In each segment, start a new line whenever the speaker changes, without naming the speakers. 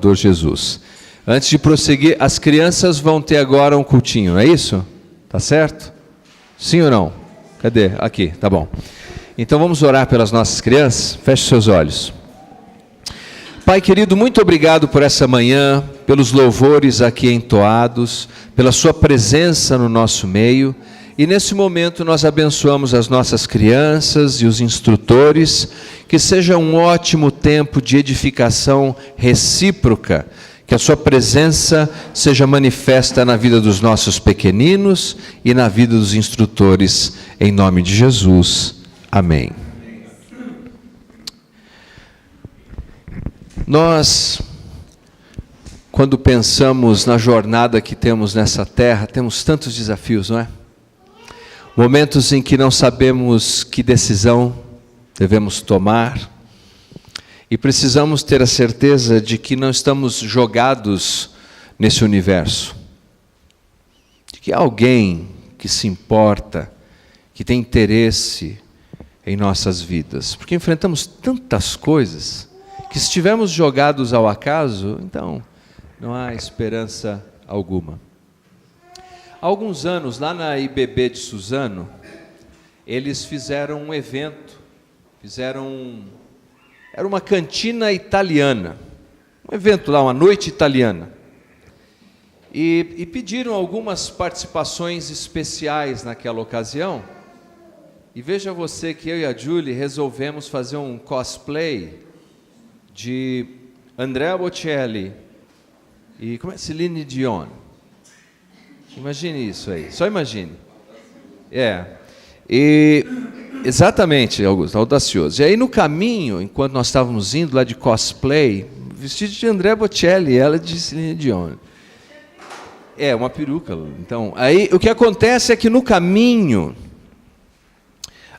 Salvador Jesus. Antes de prosseguir, as crianças vão ter agora um cultinho, não é isso? Tá certo? Sim ou não? Cadê? Aqui, tá bom. Então vamos orar pelas nossas crianças? Feche seus olhos. Pai querido, muito obrigado por essa manhã, pelos louvores aqui entoados, pela sua presença no nosso meio. E nesse momento nós abençoamos as nossas crianças e os instrutores, que seja um ótimo tempo de edificação recíproca, que a sua presença seja manifesta na vida dos nossos pequeninos e na vida dos instrutores, em nome de Jesus. Amém. Nós, quando pensamos na jornada que temos nessa terra, temos tantos desafios, não é? Momentos em que não sabemos que decisão devemos tomar e precisamos ter a certeza de que não estamos jogados nesse universo, de que há alguém que se importa, que tem interesse em nossas vidas, porque enfrentamos tantas coisas que se estivermos jogados ao acaso, então não há esperança alguma. Há alguns anos, lá na IBB de Suzano, eles fizeram um evento, era uma cantina italiana, um evento lá, uma noite italiana, e pediram algumas participações especiais naquela ocasião, e veja você que eu e a Julie resolvemos fazer um cosplay de Andrea Bocelli e Celine Dion. Imagine isso aí, só imagine. Exatamente, Augusto, audacioso. E aí no caminho, enquanto nós estávamos indo lá de cosplay, vestido de Andrea Bocelli, ela de Celine Dion. Uma peruca. Então, aí o que acontece é que no caminho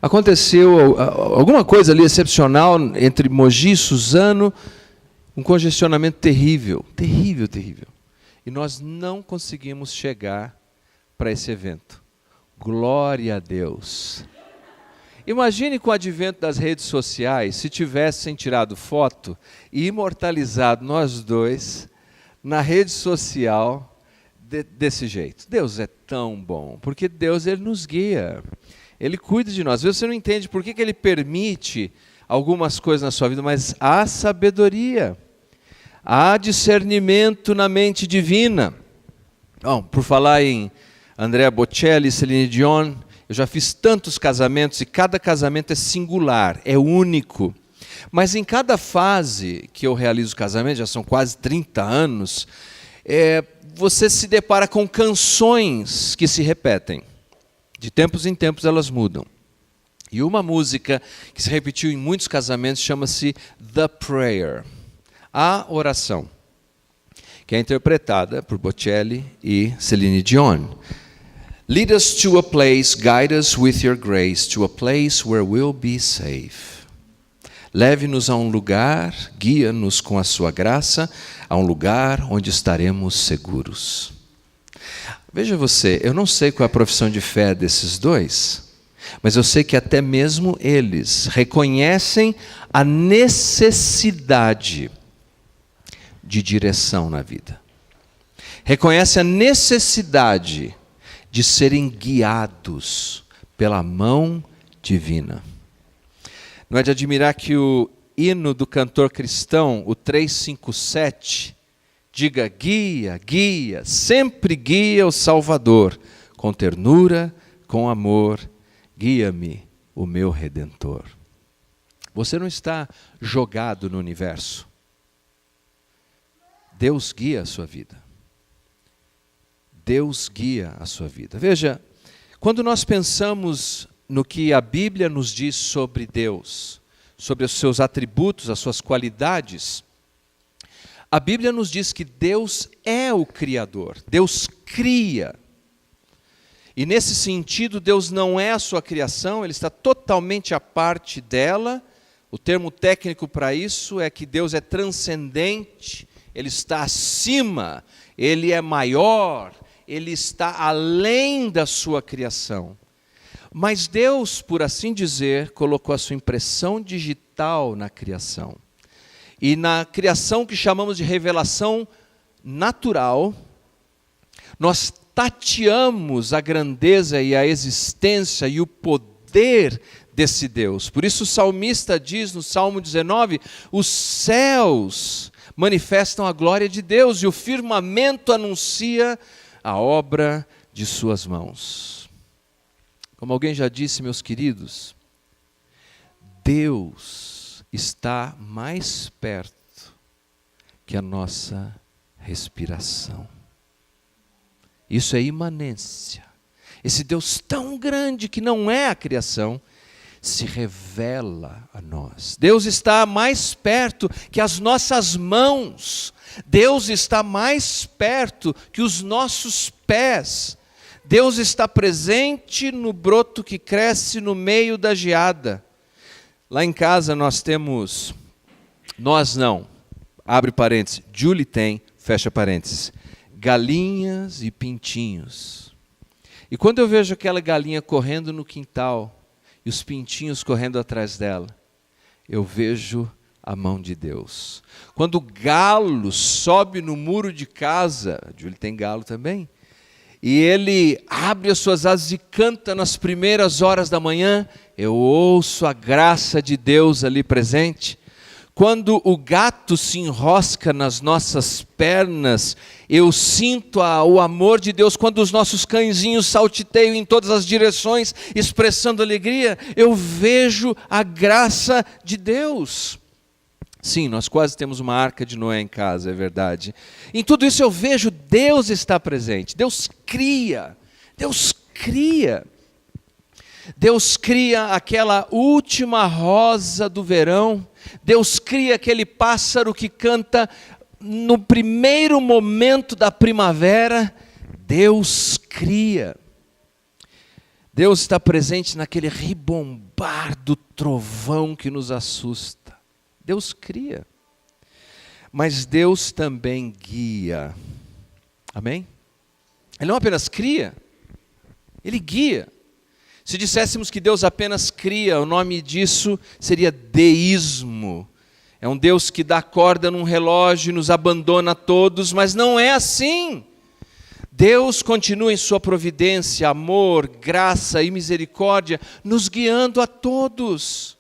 aconteceu alguma coisa ali excepcional entre Mogi e Suzano, um congestionamento terrível. E nós não conseguimos chegar para esse evento. Glória a Deus. Imagine com o advento das redes sociais, se tivessem tirado foto e imortalizado nós dois na rede social desse jeito. Deus é tão bom, porque Deus ele nos guia. Ele cuida de nós. Às vezes você não entende por que Ele permite algumas coisas na sua vida, mas há sabedoria, há discernimento na mente divina. Bom, por falar em Andrea Bocelli e Celine Dion, eu já fiz tantos casamentos e cada casamento é singular, é único. Mas em cada fase que eu realizo o casamento, já são quase 30 anos, você se depara com canções que se repetem. De tempos em tempos elas mudam. E uma música que se repetiu em muitos casamentos chama-se The Prayer, a oração, que é interpretada por Bocelli e Celine Dion. Lead us to a place, guide us with your grace, to a place where we'll be safe. Leve-nos a um lugar, guia-nos com a sua graça, a um lugar onde estaremos seguros. Veja você, eu não sei qual é a profissão de fé desses dois, mas eu sei que até mesmo eles reconhecem a necessidade de direção na vida. Reconhecem a necessidade de serem guiados pela mão divina. Não é de admirar que o hino do cantor cristão, o 357, diga: guia, guia, sempre guia o Salvador, com ternura, com amor, guia-me o meu Redentor. Você não está jogado no universo. Deus guia a sua vida. Deus guia a sua vida. Veja, quando nós pensamos no que a Bíblia nos diz sobre Deus, sobre os seus atributos, as suas qualidades, a Bíblia nos diz que Deus é o Criador, Deus cria. E nesse sentido, Deus não é a sua criação, Ele está totalmente à parte dela. O termo técnico para isso é que Deus é transcendente, Ele está acima, Ele é maior, Ele está além da sua criação. Mas Deus, por assim dizer, colocou a sua impressão digital na criação. E na criação que chamamos de revelação natural, nós tateamos a grandeza e a existência e o poder desse Deus. Por isso o salmista diz no Salmo 19, os céus manifestam a glória de Deus e o firmamento anuncia a obra de suas mãos. Como alguém já disse, meus queridos, Deus está mais perto que a nossa respiração. Isso é imanência. Esse Deus tão grande que não é a criação, se revela a nós. Deus está mais perto que as nossas mãos. Deus está mais perto que os nossos pés. Deus está presente no broto que cresce no meio da geada. Lá em casa nós temos, nós não, abre parênteses, Julie tem, fecha parênteses, galinhas e pintinhos. E quando eu vejo aquela galinha correndo no quintal e os pintinhos correndo atrás dela, eu vejo a mão de Deus. Quando o galo sobe no muro de casa, a Julie tem galo também, e ele abre as suas asas e canta nas primeiras horas da manhã, eu ouço a graça de Deus ali presente. Quando o gato se enrosca nas nossas pernas, eu sinto o amor de Deus. Quando os nossos cãezinhos saltiteiam em todas as direções, expressando alegria, eu vejo a graça de Deus. Sim, nós quase temos uma arca de Noé em casa, é verdade. Em tudo isso eu vejo Deus está presente. Deus cria. Deus cria. Deus cria aquela última rosa do verão. Deus cria aquele pássaro que canta no primeiro momento da primavera. Deus cria. Deus está presente naquele ribombar do trovão que nos assusta. Deus cria. Mas Deus também guia. Amém? Ele não apenas cria, Ele guia. Se disséssemos que Deus apenas cria, o nome disso seria deísmo. É um Deus que dá corda num relógio e nos abandona a todos, mas não é assim. Deus continua em sua providência, amor, graça e misericórdia, nos guiando a todos.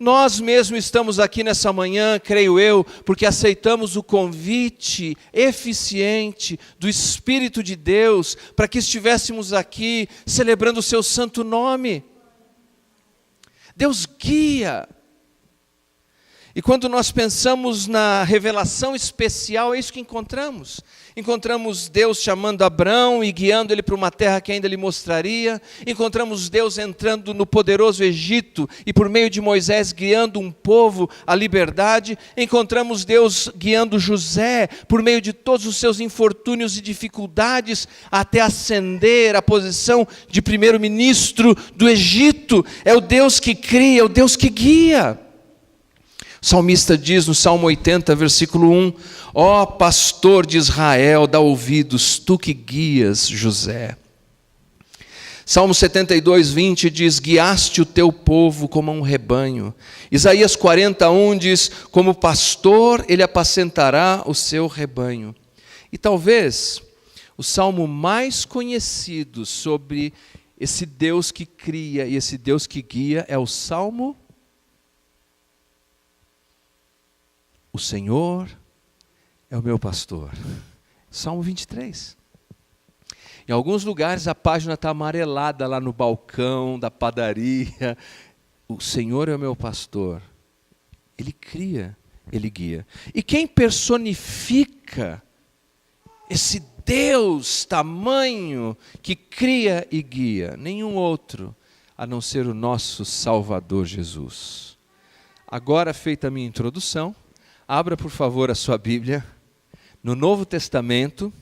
Nós mesmos estamos aqui nessa manhã, creio eu, porque aceitamos o convite eficiente do Espírito de Deus para que estivéssemos aqui celebrando o seu santo nome. Deus guia. E quando nós pensamos na revelação especial, é isso que encontramos. Encontramos Deus chamando Abrão e guiando ele para uma terra que ainda lhe mostraria. Encontramos Deus entrando no poderoso Egito e por meio de Moisés guiando um povo à liberdade. Encontramos Deus guiando José por meio de todos os seus infortúnios e dificuldades até ascender à posição de primeiro-ministro do Egito. É o Deus que cria, é o Deus que guia. O salmista diz no Salmo 80, versículo 1, ó pastor de Israel, dá ouvidos, tu que guias José. Salmo 72, 20 diz, guiaste o teu povo como um rebanho. Isaías 41 diz, como pastor ele apacentará o seu rebanho. E talvez o salmo mais conhecido sobre esse Deus que cria e esse Deus que guia é o Salmo O Senhor é o meu pastor. Salmo 23. Em alguns lugares a página está amarelada lá no balcão da padaria. O Senhor é o meu pastor. Ele cria, Ele guia. E quem personifica esse Deus tamanho que cria e guia? Nenhum outro, a não ser o nosso Salvador Jesus. Agora feita a minha introdução, abra, por favor, a sua Bíblia no Novo Testamento,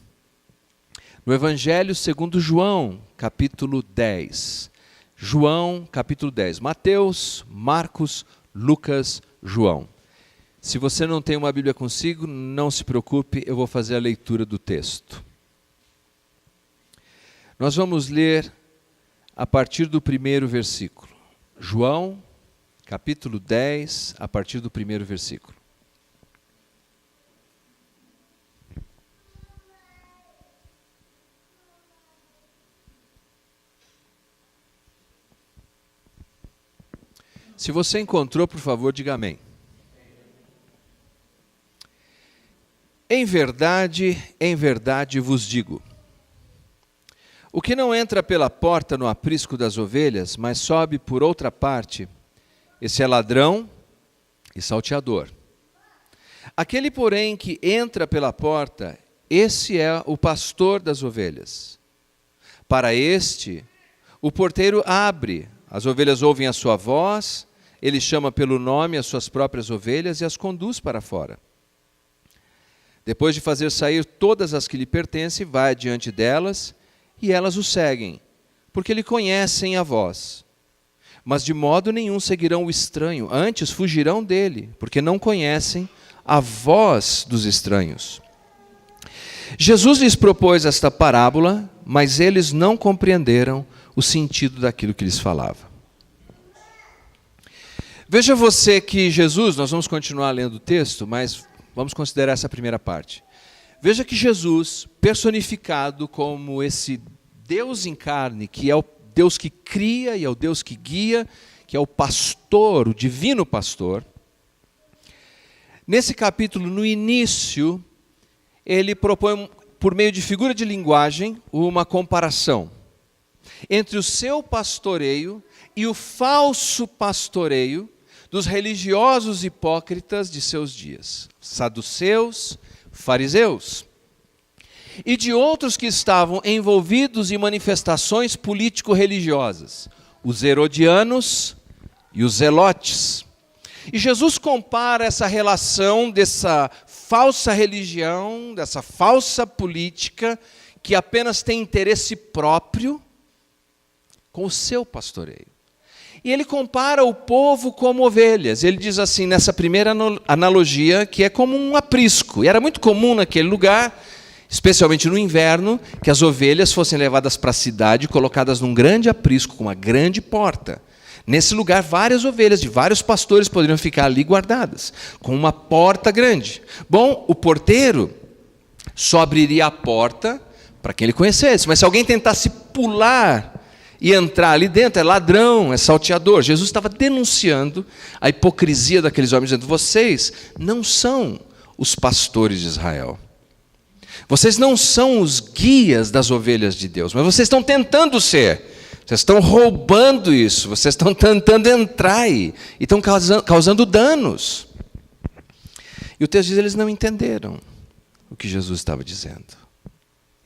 no Evangelho segundo João, capítulo 10. João, capítulo 10. Mateus, Marcos, Lucas, João. Se você não tem uma Bíblia consigo, não se preocupe, eu vou fazer a leitura do texto. Nós vamos ler a partir do primeiro versículo. João, capítulo 10, a partir do primeiro versículo. Se você encontrou, por favor, diga amém. Em verdade vos digo, o que não entra pela porta no aprisco das ovelhas, mas sobe por outra parte, esse é ladrão e salteador. Aquele, porém, que entra pela porta, esse é o pastor das ovelhas. Para este, o porteiro abre, as ovelhas ouvem a sua voz, ele chama pelo nome as suas próprias ovelhas e as conduz para fora. Depois de fazer sair todas as que lhe pertencem, vai adiante delas, e elas o seguem, porque lhe conhecem a voz. Mas de modo nenhum seguirão o estranho, antes fugirão dele, porque não conhecem a voz dos estranhos. Jesus lhes propôs esta parábola, mas eles não compreenderam o sentido daquilo que lhes falava. Veja você que Jesus, nós vamos continuar lendo o texto, mas vamos considerar essa primeira parte. Veja que Jesus, personificado como esse Deus em carne, que é o Deus que cria e é o Deus que guia, que é o pastor, o divino pastor. Nesse capítulo, no início, ele propõe, por meio de figura de linguagem, uma comparação entre o seu pastoreio e o falso pastoreio dos religiosos hipócritas de seus dias, saduceus, fariseus, e de outros que estavam envolvidos em manifestações político-religiosas, os herodianos e os zelotes. E Jesus compara essa relação dessa falsa religião, dessa falsa política, que apenas tem interesse próprio, com o seu pastoreio. E ele compara o povo como ovelhas. Ele diz assim, nessa primeira analogia, que é como um aprisco. E era muito comum naquele lugar, especialmente no inverno, que as ovelhas fossem levadas para a cidade e colocadas num grande aprisco, com uma grande porta. Nesse lugar, várias ovelhas de vários pastores poderiam ficar ali guardadas, com uma porta grande. Bom, o porteiro só abriria a porta para quem ele conhecesse. Mas se alguém tentasse pular e entrar ali dentro, é ladrão, é salteador. Jesus estava denunciando a hipocrisia daqueles homens, dizendo, vocês não são os pastores de Israel. Vocês não são os guias das ovelhas de Deus, mas vocês estão tentando ser. Vocês estão roubando isso, vocês estão tentando entrar aí, e estão causando danos. E o texto diz, eles não entenderam o que Jesus estava dizendo.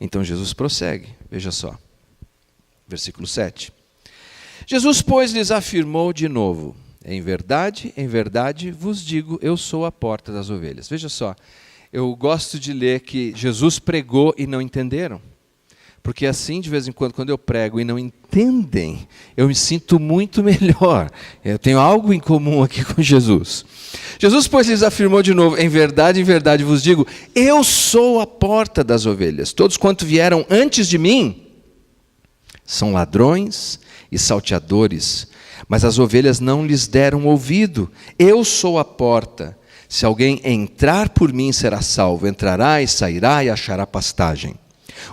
Então Jesus prossegue, veja só. Versículo 7. Jesus, pois, lhes afirmou de novo, em verdade vos digo, eu sou a porta das ovelhas. Veja só, eu gosto de ler que Jesus pregou e não entenderam. Porque assim, de vez em quando eu prego e não entendem, eu me sinto muito melhor. Eu tenho algo em comum aqui com Jesus. Jesus, pois, lhes afirmou de novo, em verdade vos digo, eu sou a porta das ovelhas. Todos quanto vieram antes de mim, são ladrões e salteadores, mas as ovelhas não lhes deram ouvido. Eu sou a porta. Se alguém entrar por mim, será salvo. Entrará e sairá e achará pastagem.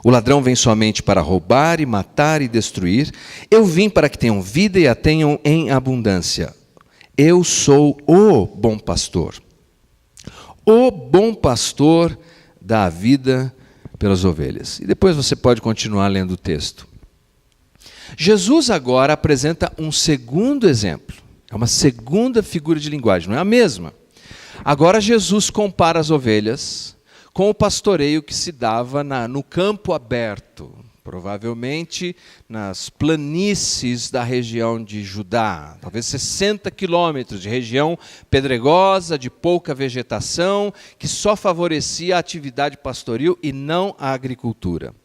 O ladrão vem somente para roubar e matar e destruir. Eu vim para que tenham vida e a tenham em abundância. Eu sou o bom pastor. O bom pastor dá a vida pelas ovelhas. E depois você pode continuar lendo o texto. Jesus agora apresenta um segundo exemplo. É uma segunda figura de linguagem, não é a mesma. Agora Jesus compara as ovelhas com o pastoreio que se dava no campo aberto, provavelmente nas planícies da região de Judá, talvez 60 quilômetros de região pedregosa, de pouca vegetação, que só favorecia a atividade pastoril e não a agricultura.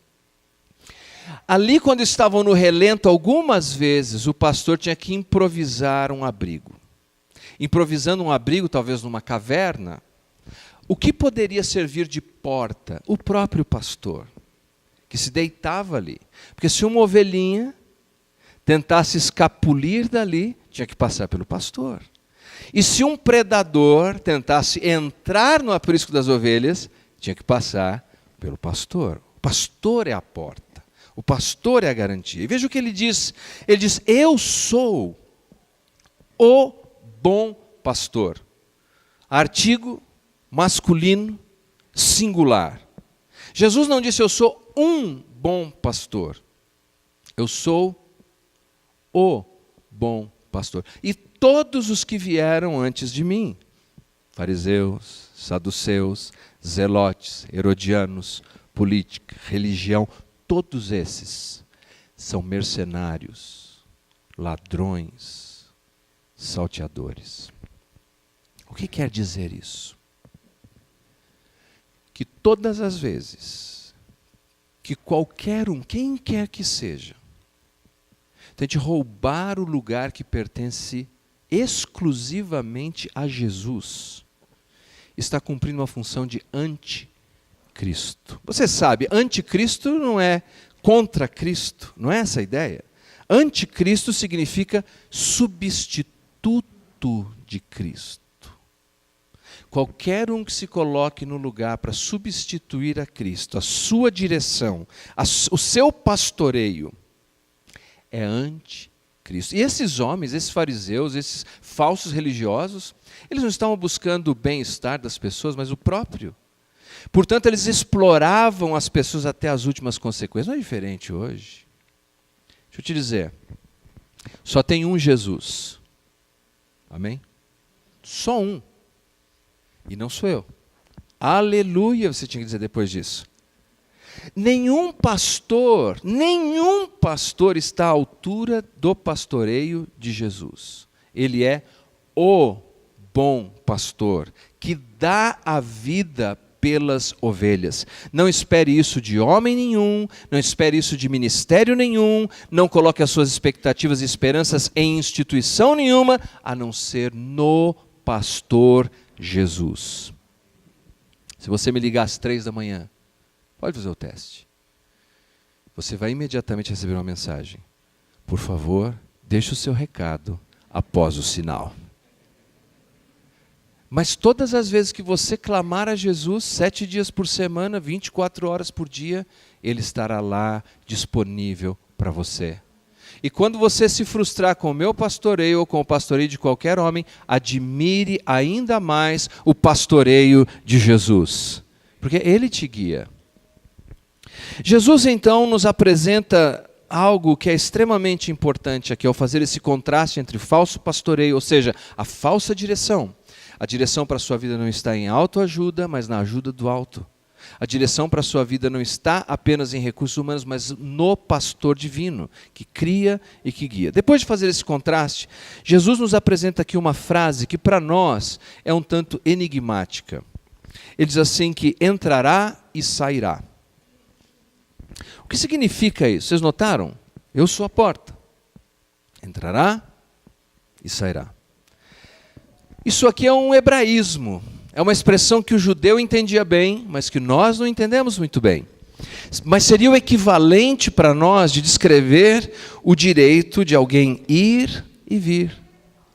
Ali, quando estavam no relento, algumas vezes o pastor tinha que improvisar um abrigo. Improvisando um abrigo, talvez numa caverna, o que poderia servir de porta? O próprio pastor, que se deitava ali. Porque se uma ovelhinha tentasse escapulir dali, tinha que passar pelo pastor. E se um predador tentasse entrar no aprisco das ovelhas, tinha que passar pelo pastor. O pastor é a porta. O pastor é a garantia. E veja o que ele diz. Ele diz, eu sou o bom pastor. Artigo masculino singular. Jesus não disse eu sou um bom pastor. Eu sou o bom pastor. E todos os que vieram antes de mim, fariseus, saduceus, zelotes, herodianos, política, religião, todos esses são mercenários, ladrões, salteadores. O que quer dizer isso? Que todas as vezes que qualquer um, quem quer que seja, tente roubar o lugar que pertence exclusivamente a Jesus, está cumprindo uma função de anticristo. Você sabe, anticristo não é contra Cristo, não é essa a ideia? Anticristo significa substituto de Cristo. Qualquer um que se coloque no lugar para substituir a Cristo, a sua direção, o seu pastoreio, é anticristo. E esses homens, esses fariseus, esses falsos religiosos, eles não estavam buscando o bem-estar das pessoas, mas o próprio. Portanto, eles exploravam as pessoas até as últimas consequências. Não é diferente hoje. Deixa eu te dizer, só tem um Jesus. Amém? Só um. E não sou eu. Aleluia, você tinha que dizer depois disso. Nenhum pastor está à altura do pastoreio de Jesus. Ele é o bom pastor, que dá a vida pelas ovelhas. Não espere isso de homem nenhum, não espere isso de ministério nenhum, não coloque as suas expectativas e esperanças em instituição nenhuma, a não ser no pastor Jesus. Se você me ligar às 3 da manhã, pode fazer o teste. Você vai imediatamente receber uma mensagem. Por favor, deixe o seu recado após o sinal. Mas todas as vezes que você clamar a Jesus, 7 dias por semana, 24 horas por dia, Ele estará lá disponível para você. E quando você se frustrar com o meu pastoreio ou com o pastoreio de qualquer homem, admire ainda mais o pastoreio de Jesus, porque Ele te guia. Jesus então nos apresenta algo que é extremamente importante aqui, ao fazer esse contraste entre falso pastoreio, ou seja, a falsa direção. A direção para a sua vida não está em autoajuda, mas na ajuda do alto. A direção para a sua vida não está apenas em recursos humanos, mas no pastor divino, que cria e que guia. Depois de fazer esse contraste, Jesus nos apresenta aqui uma frase que para nós é um tanto enigmática. Ele diz assim que entrará e sairá. O que significa isso? Vocês notaram? Eu sou a porta. Entrará e sairá. Isso aqui é um hebraísmo. É uma expressão que o judeu entendia bem, mas que nós não entendemos muito bem. Mas seria o equivalente para nós de descrever o direito de alguém ir e vir.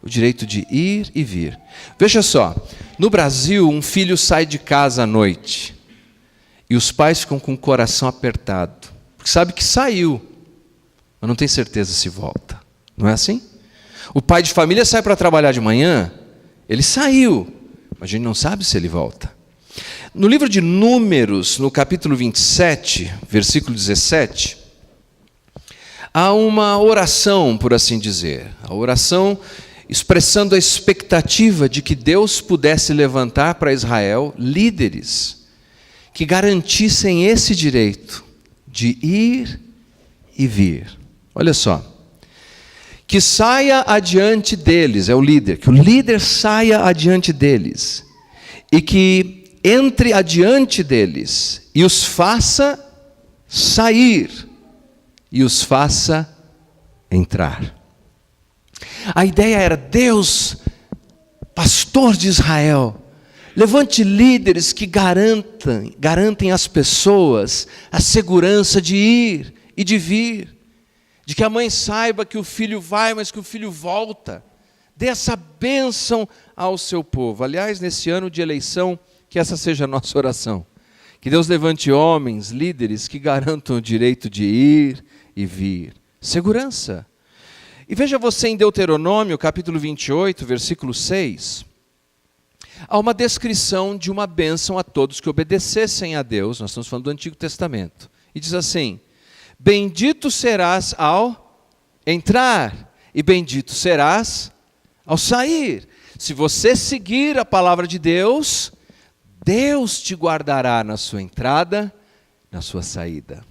O direito de ir e vir. Veja só, no Brasil, um filho sai de casa à noite e os pais ficam com o coração apertado, porque sabe que saiu, mas não tem certeza se volta. Não é assim? O pai de família sai para trabalhar de manhã, ele saiu, mas a gente não sabe se ele volta. No livro de Números, no capítulo 27, versículo 17, há uma oração, por assim dizer. A oração expressando a expectativa de que Deus pudesse levantar para Israel líderes que garantissem esse direito de ir e vir. Olha só. Que saia adiante deles, é o líder, que o líder saia adiante deles, e que entre adiante deles, e os faça sair, e os faça entrar. A ideia era, Deus, pastor de Israel, levante líderes que garantem às pessoas a segurança de ir e de vir. De que a mãe saiba que o filho vai, mas que o filho volta. Dê essa bênção ao seu povo. Aliás, nesse ano de eleição, que essa seja a nossa oração. Que Deus levante homens, líderes, que garantam o direito de ir e vir. Segurança. E veja você em Deuteronômio, capítulo 28, versículo 6. Há uma descrição de uma bênção a todos que obedecessem a Deus. Nós estamos falando do Antigo Testamento. E diz assim: bendito serás ao entrar, e bendito serás ao sair. Se você seguir a palavra de Deus, Deus te guardará na sua entrada, na sua saída.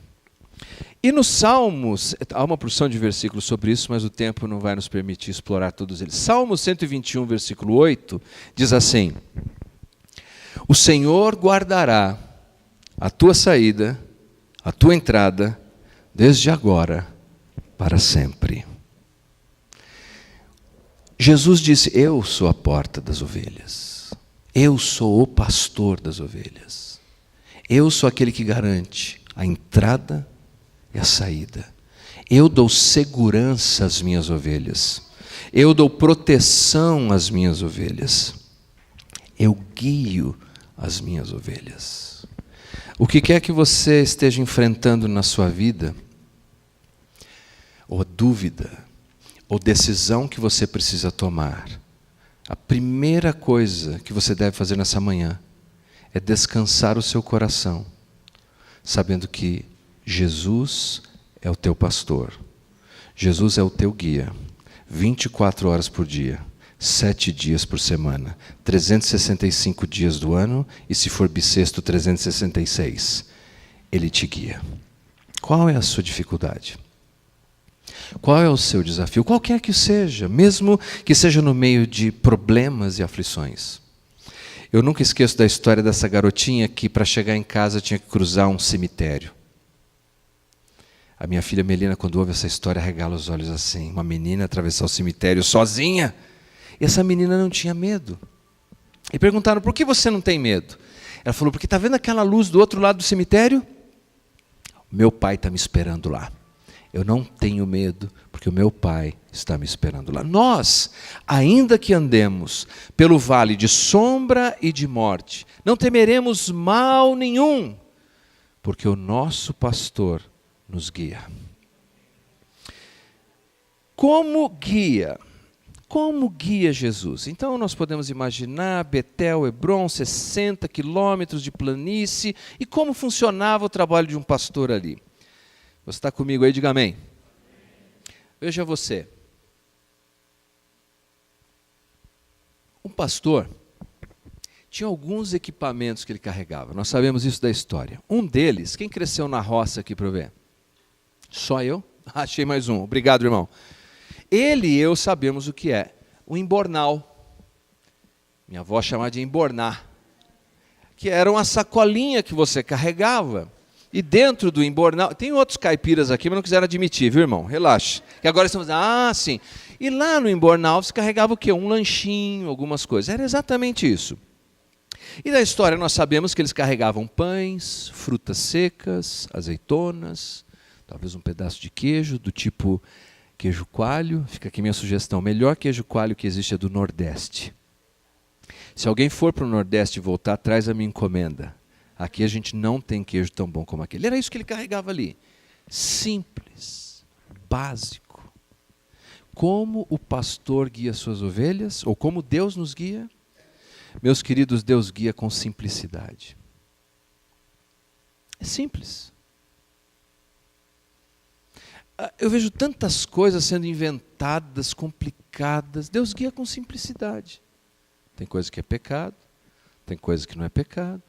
E nos Salmos, há uma porção de versículos sobre isso, mas o tempo não vai nos permitir explorar todos eles. Salmo 121, versículo 8, diz assim: o Senhor guardará a tua saída, a tua entrada, desde agora para sempre. Jesus disse: eu sou a porta das ovelhas. Eu sou o pastor das ovelhas. Eu sou aquele que garante a entrada e a saída. Eu dou segurança às minhas ovelhas. Eu dou proteção às minhas ovelhas. Eu guio as minhas ovelhas. O que quer que você esteja enfrentando na sua vida, ou dúvida, ou decisão que você precisa tomar, a primeira coisa que você deve fazer nessa manhã é descansar o seu coração, sabendo que Jesus é o teu pastor. Jesus é o teu guia. 24 horas por dia, 7 dias por semana, 365 dias do ano, e se for bissexto, 366. Ele te guia. Qual é a sua dificuldade? Qual é o seu desafio? Qualquer que seja, mesmo que seja no meio de problemas e aflições. Eu nunca esqueço da história dessa garotinha que, para chegar em casa, tinha que cruzar um cemitério. A minha filha Melina, quando ouve essa história, regala os olhos assim. Uma menina atravessar o cemitério sozinha. E essa menina não tinha medo. E perguntaram: por que você não tem medo? Ela falou: porque está vendo aquela luz do outro lado do cemitério? Meu pai está me esperando lá. Eu não tenho medo, porque o meu pai está me esperando lá. Nós, ainda que andemos pelo vale de sombra e de morte, não temeremos mal nenhum, porque o nosso pastor nos guia. Como guia? Como guia Jesus? Então nós podemos imaginar Betel, Hebrom, 60 quilômetros de planície, e como funcionava o trabalho de um pastor ali. Você está comigo aí? Diga amém. Veja você. Um pastor tinha alguns equipamentos que ele carregava. Nós sabemos isso da história. Um deles, quem cresceu na roça aqui para eu ver? Só eu? Achei mais um. Obrigado, irmão. Ele e eu sabemos o que é. O embornal. Minha avó chamava de embornar. Que era uma sacolinha que você carregava. E dentro do embornal, tem outros caipiras aqui, mas não quiseram admitir, viu, irmão? Relaxa. Que agora estamos sim. E lá no embornal você carregava o quê? Um lanchinho, algumas coisas. Era exatamente isso. E da história nós sabemos que eles carregavam pães, frutas secas, azeitonas, talvez um pedaço de queijo, do tipo queijo coalho. Fica aqui minha sugestão. O melhor queijo coalho que existe é do Nordeste. Se alguém for para o Nordeste e voltar, traz a minha encomenda. Aqui a gente não tem queijo tão bom como aquele. Era isso que ele carregava ali. Simples, básico. Como o pastor guia suas ovelhas, ou como Deus nos guia? Meus queridos, Deus guia com simplicidade. É simples. Eu vejo tantas coisas sendo inventadas, complicadas. Deus guia com simplicidade. Tem coisa que é pecado, tem coisa que não é pecado.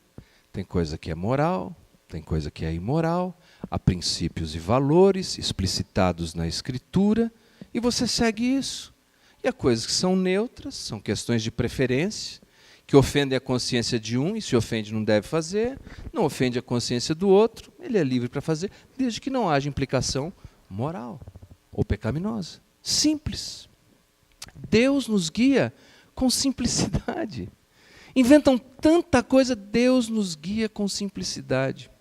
Tem coisa que é moral, tem coisa que é imoral, há princípios e valores explicitados na Escritura, e você segue isso. E há coisas que são neutras, são questões de preferência, que ofendem a consciência de um, e se ofende não deve fazer, não ofende a consciência do outro, ele é livre para fazer, desde que não haja implicação moral ou pecaminosa. Simples. Deus nos guia com simplicidade. Inventam tanta coisa, Deus nos guia com simplicidade.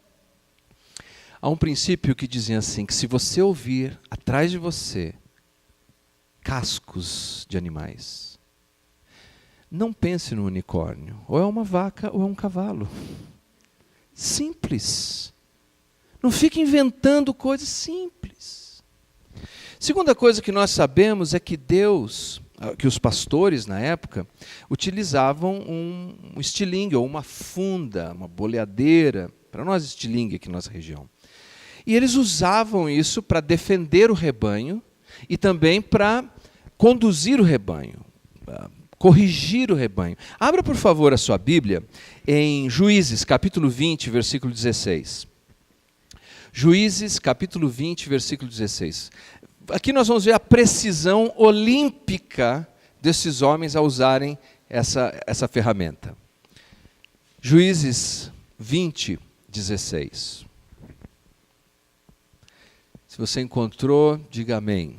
Há um princípio que dizem assim, que se você ouvir atrás de você cascos de animais, não pense no unicórnio, ou é uma vaca ou é um cavalo. Simples. Não fique inventando coisas simples. Segunda coisa que nós sabemos é que que os pastores na época utilizavam um estilingue ou uma funda, uma boleadeira, para nós estilingue aqui na nossa região. E eles usavam isso para defender o rebanho e também para conduzir o rebanho, corrigir o rebanho. Abra, por favor, a sua Bíblia em Juízes, capítulo 20, versículo 16. Juízes, capítulo 20, versículo 16. Aqui nós vamos ver a precisão olímpica desses homens a usarem essa ferramenta. Juízes 20, 16. Se você encontrou, diga amém.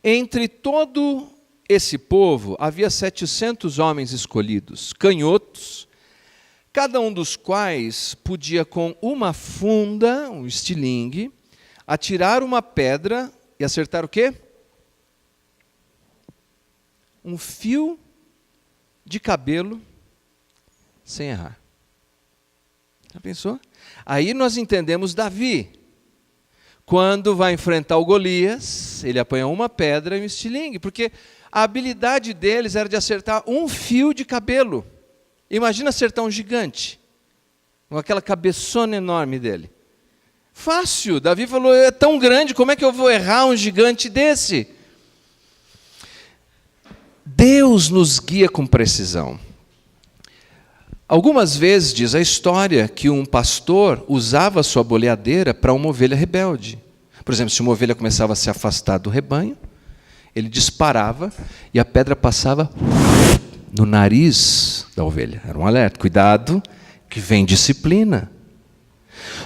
Entre todo esse povo havia 700 homens escolhidos, canhotos, cada um dos quais podia com uma funda, um estilingue, atirar uma pedra e acertar o quê? Um fio de cabelo sem errar. Já pensou? Aí nós entendemos Davi. Quando vai enfrentar o Golias, ele apanha uma pedra e um estilingue, porque a habilidade deles era de acertar um fio de cabelo. Imagina acertar um gigante, com aquela cabeçona enorme dele. Fácil, Davi falou, é tão grande, como é que eu vou errar um gigante desse? Deus nos guia com precisão. Algumas vezes diz a história que um pastor usava a sua boleadeira para uma ovelha rebelde. Por exemplo, se uma ovelha começava a se afastar do rebanho, ele disparava e a pedra passava no nariz da ovelha. Era um alerta, cuidado, que vem disciplina.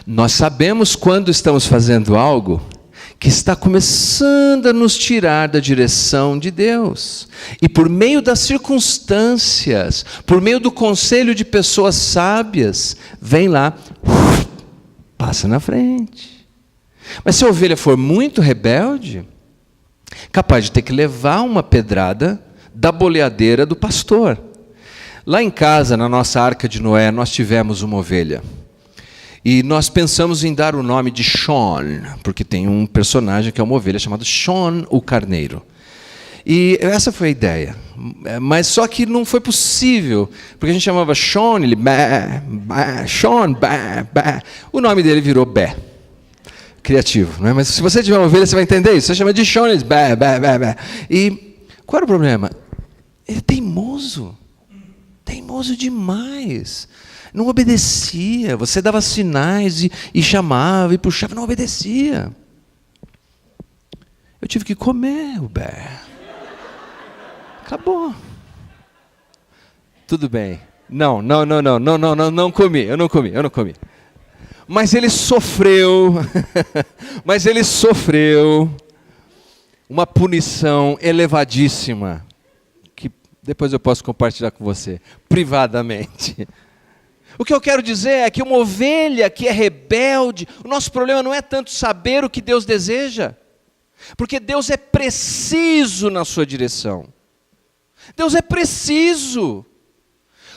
Nós sabemos quando estamos fazendo algo que está começando a nos tirar da direção de Deus. E por meio das circunstâncias, por meio do conselho de pessoas sábias, vem lá, passa na frente. Mas se a ovelha for muito rebelde, capaz de ter que levar uma pedrada da boleadeira do pastor. Lá em casa, na nossa Arca de Noé, nós tivemos uma ovelha. E nós pensamos em dar o nome de Sean, porque tem um personagem que é uma ovelha chamado Sean o Carneiro. E essa foi a ideia. Mas só que não foi possível, porque a gente chamava Sean, ele Sean, o nome dele virou Bé. Criativo, não é? Mas se você tiver uma ovelha, você vai entender isso. Você chama de Sean, ele E qual era o problema? Ele é teimoso. Teimoso demais. Não obedecia. Você dava sinais e chamava e puxava, não obedecia. Eu tive que comer o Bé. Acabou. Tudo bem. Não comi. Eu não comi. Mas ele sofreu. Mas ele sofreu uma punição elevadíssima, que depois eu posso compartilhar com você, privadamente. O que eu quero dizer é que uma ovelha que é rebelde, o nosso problema não é tanto saber o que Deus deseja, porque Deus é preciso na sua direção. Deus é preciso.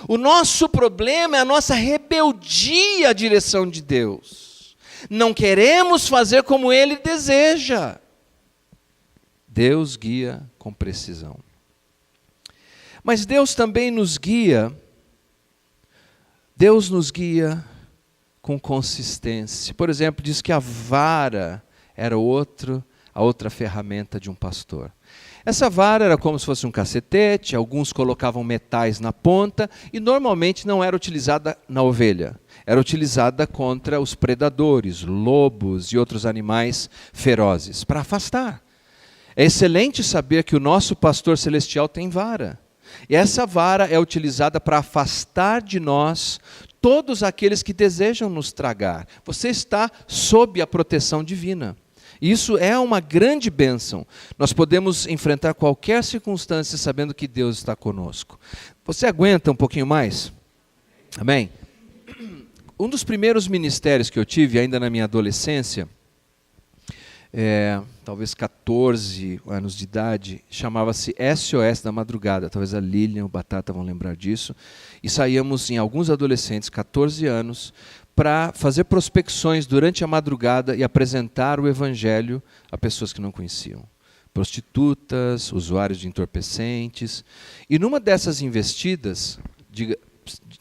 O nosso problema é a nossa rebeldia à direção de Deus. Não queremos fazer como Ele deseja. Deus guia com precisão. Mas Deus também nos guia. Deus nos guia com consistência. Por exemplo, diz que a vara era a outra ferramenta de um pastor. Essa vara era como se fosse um cacetete, alguns colocavam metais na ponta e normalmente não era utilizada na ovelha. Era utilizada contra os predadores, lobos e outros animais ferozes, para afastar. É excelente saber que o nosso pastor celestial tem vara. E essa vara é utilizada para afastar de nós todos aqueles que desejam nos tragar. Você está sob a proteção divina. Isso é uma grande bênção. Nós podemos enfrentar qualquer circunstância sabendo que Deus está conosco. Você aguenta um pouquinho mais? Amém? Um dos primeiros ministérios que eu tive, ainda na minha adolescência, talvez 14 anos de idade, chamava-se SOS da Madrugada. Talvez a Lilian, o Batata vão lembrar disso. E saíamos em alguns adolescentes, 14 anos, para fazer prospecções durante a madrugada e apresentar o Evangelho a pessoas que não conheciam. Prostitutas, usuários de entorpecentes. E numa dessas investidas,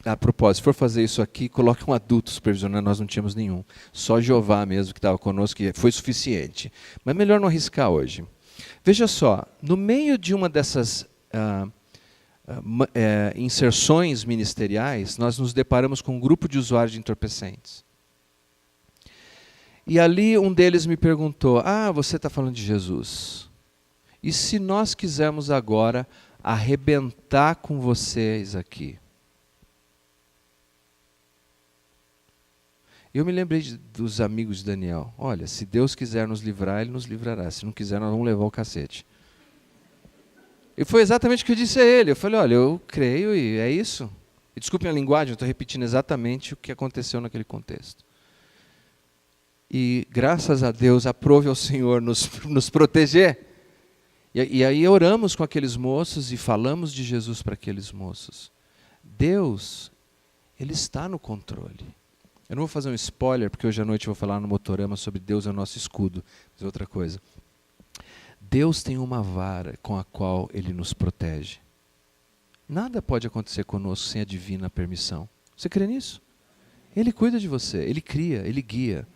a propósito, se for fazer isso aqui, coloque um adulto supervisionando, nós não tínhamos nenhum. Só Jeová mesmo que estava conosco, que foi suficiente. Mas melhor não arriscar hoje. Veja só, no meio de uma dessas inserções ministeriais, nós nos deparamos com um grupo de usuários de entorpecentes. E ali um deles me perguntou, você está falando de Jesus. E se nós quisermos agora arrebentar com vocês aqui? Eu me lembrei dos amigos de Daniel. Olha, se Deus quiser nos livrar, Ele nos livrará. Se não quiser, nós vamos levar o cacete. E foi exatamente o que eu disse a ele. Eu falei, olha, eu creio e é isso. E desculpem a linguagem, eu estou repetindo exatamente o que aconteceu naquele contexto. E graças a Deus, aprove ao Senhor nos proteger. E aí oramos com aqueles moços e falamos de Jesus para aqueles moços. Deus, Ele está no controle. Eu não vou fazer um spoiler, porque hoje à noite eu vou falar no Motorama sobre Deus é o nosso escudo. Mas é outra coisa. Deus tem uma vara com a qual Ele nos protege. Nada pode acontecer conosco sem a divina permissão. Você crê nisso? Ele cuida de você, Ele cria, Ele guia.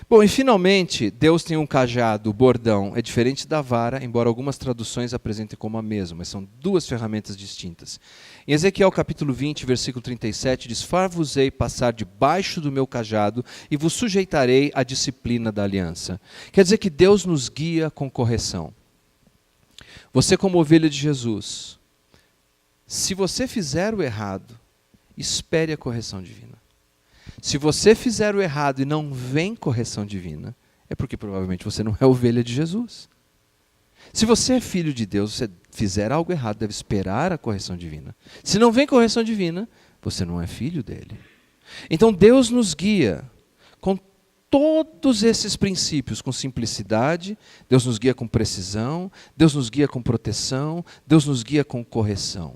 Bom, e finalmente, Deus tem um cajado, o bordão, é diferente da vara, embora algumas traduções apresentem como a mesma, mas são duas ferramentas distintas. Em Ezequiel capítulo 20, versículo 37, diz, far-vos-ei passar debaixo do meu cajado e vos sujeitarei à disciplina da aliança. Quer dizer que Deus nos guia com correção. Você como ovelha de Jesus, se você fizer o errado, espere a correção divina. Se você fizer o errado e não vem correção divina, é porque provavelmente você não é ovelha de Jesus. Se você é filho de Deus, você fizer algo errado, deve esperar a correção divina. Se não vem correção divina, você não é filho dele. Então Deus nos guia com todos esses princípios, com simplicidade, Deus nos guia com precisão, Deus nos guia com proteção, Deus nos guia com correção.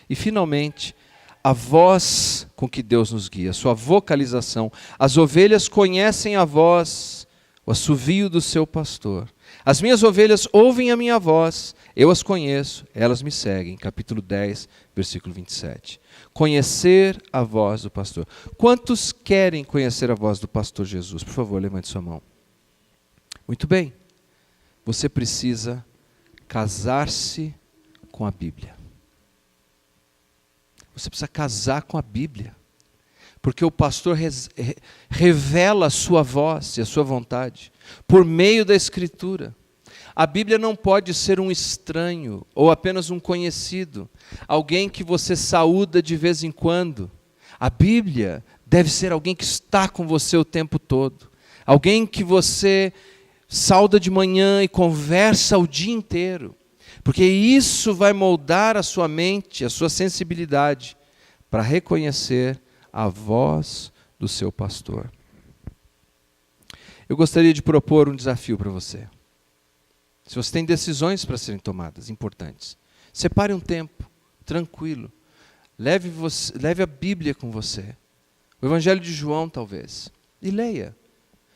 E finalmente, a voz com que Deus nos guia, a sua vocalização. As ovelhas conhecem a voz, o assovio do seu pastor. As minhas ovelhas ouvem a minha voz, eu as conheço, elas me seguem. Capítulo 10, versículo 27. Conhecer a voz do pastor. Quantos querem conhecer a voz do pastor Jesus? Por favor, levante sua mão. Muito bem. Você precisa casar-se com a Bíblia. Você precisa casar com a Bíblia, porque o pastor revela a sua voz e a sua vontade, por meio da Escritura. A Bíblia não pode ser um estranho, ou apenas um conhecido, alguém que você saúda de vez em quando. A Bíblia deve ser alguém que está com você o tempo todo, alguém que você sauda de manhã e conversa o dia inteiro. Porque isso vai moldar a sua mente, a sua sensibilidade, para reconhecer a voz do seu pastor. Eu gostaria de propor um desafio para você. Se você tem decisões para serem tomadas, importantes, separe um tempo, tranquilo. Leve a Bíblia com você. O Evangelho de João, talvez. E leia.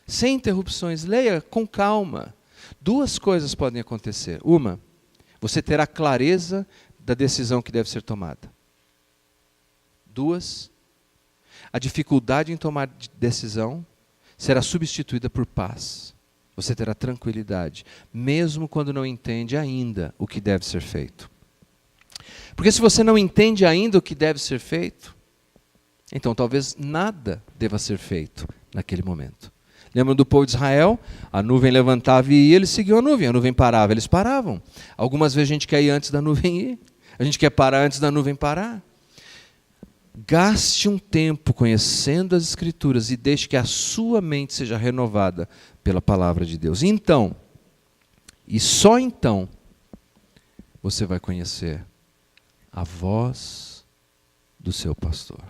Sem interrupções, leia com calma. Duas coisas podem acontecer. Uma, você terá clareza da decisão que deve ser tomada. Duas, a dificuldade em tomar decisão será substituída por paz. Você terá tranquilidade, mesmo quando não entende ainda o que deve ser feito. Porque se você não entende ainda o que deve ser feito, então talvez nada deva ser feito naquele momento. Lembram do povo de Israel? A nuvem levantava e ia, eles seguiam a nuvem parava, eles paravam. Algumas vezes a gente quer ir antes da nuvem ir, a gente quer parar antes da nuvem parar. Gaste um tempo conhecendo as Escrituras e deixe que a sua mente seja renovada pela palavra de Deus. Então, e só então, você vai conhecer a voz do seu pastor.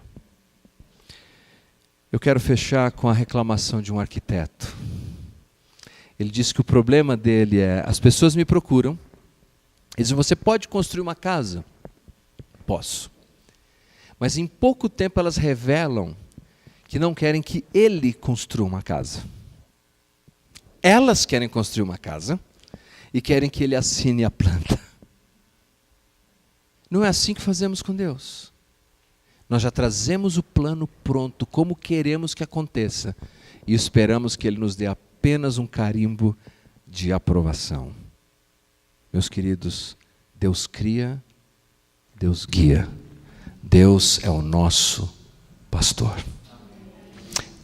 Eu quero fechar com a reclamação de um arquiteto. Ele disse que o problema dele é, as pessoas me procuram, eles dizem, você pode construir uma casa? Posso. Mas em pouco tempo elas revelam que não querem que ele construa uma casa. Elas querem construir uma casa e querem que ele assine a planta. Não é assim que fazemos com Deus. Nós já trazemos o plano pronto, como queremos que aconteça, e esperamos que Ele nos dê apenas um carimbo de aprovação. Meus queridos, Deus cria, Deus guia. Deus é o nosso pastor.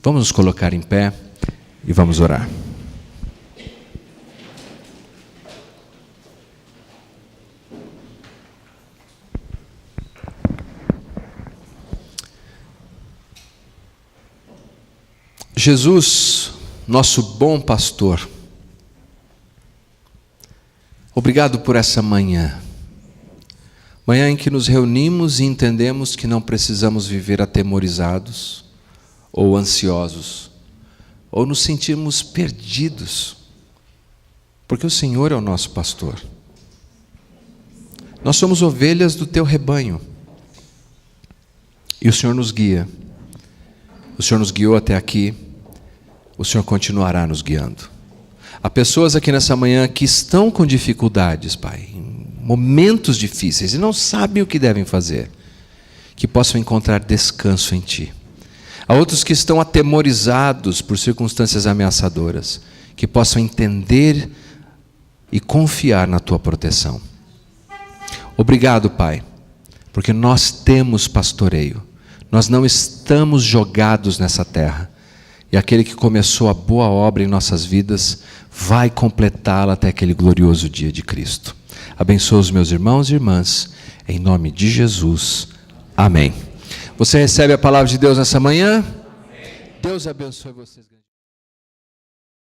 Vamos nos colocar em pé e vamos orar. Jesus, nosso bom pastor, obrigado por essa manhã. Manhã em que nos reunimos e entendemos que não precisamos viver atemorizados ou ansiosos, ou nos sentirmos perdidos, porque o Senhor é o nosso pastor. Nós somos ovelhas do teu rebanho, e o Senhor nos guia. O Senhor nos guiou até aqui, o Senhor continuará nos guiando. Há pessoas aqui nessa manhã que estão com dificuldades, Pai, em momentos difíceis, e não sabem o que devem fazer, que possam encontrar descanso em Ti. Há outros que estão atemorizados por circunstâncias ameaçadoras, que possam entender e confiar na Tua proteção. Obrigado, Pai, porque nós temos pastoreio, nós não estamos jogados nessa terra, e aquele que começou a boa obra em nossas vidas vai completá-la até aquele glorioso dia de Cristo. Abençoa os meus irmãos e irmãs, em nome de Jesus. Amém. Você recebe a palavra de Deus nessa manhã? Amém. Deus abençoe vocês.